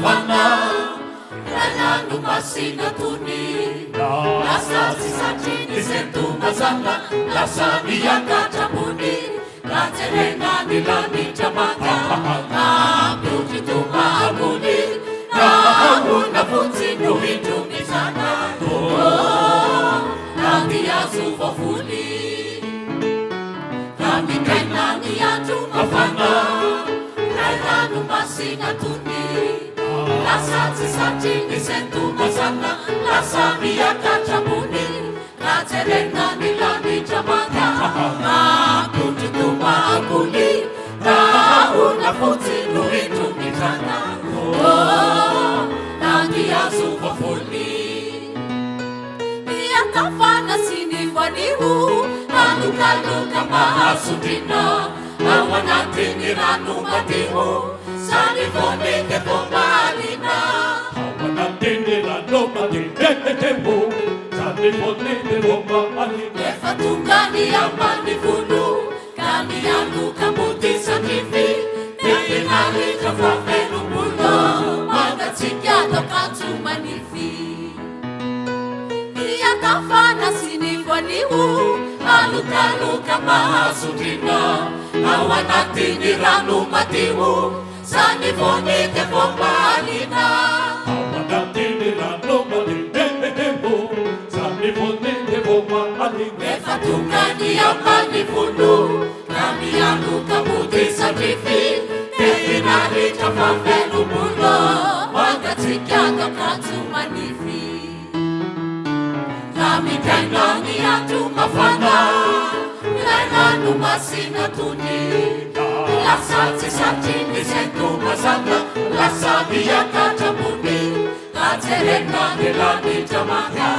mafana raiano masina tony lasa tsy satriny zay tomazana lasa miakatrambony rajerena milamitra manga ampioty tomabony raona fotsy no hindromizana namiazo vavony namikaina miandro mafana rairano masina tony lasa tsy satriny zay tomazana lasa miakatrambony rajerena milamitra manga ampioty tomabony raona fotsy no hindromizana namiazo vavony miakafana sy ny faniho alokaloka mahasondrina ao anatiny rano madio sany vonete vo malina ao anatiny rano madio sany vonete vo malina efa tonga ny ambany volo ka mialoka mody sanify tefinaritra voafelomolo mangatsika tokanjo manify miakafana sy ny voaniho alokaloka mahasondrina ao anatiny rano madio sany vonete vo malina ao anatiny rano madio sany vonete vo malina efa tonga ny ambany volo ka mialoka mody sanify tefinaritra voafelomolo mangatsika tokanjo manify namikaina miandro mafana rairano masina tony lasa tsy satriny zay tomazana lasa miakatrambony rajerena milamitra manga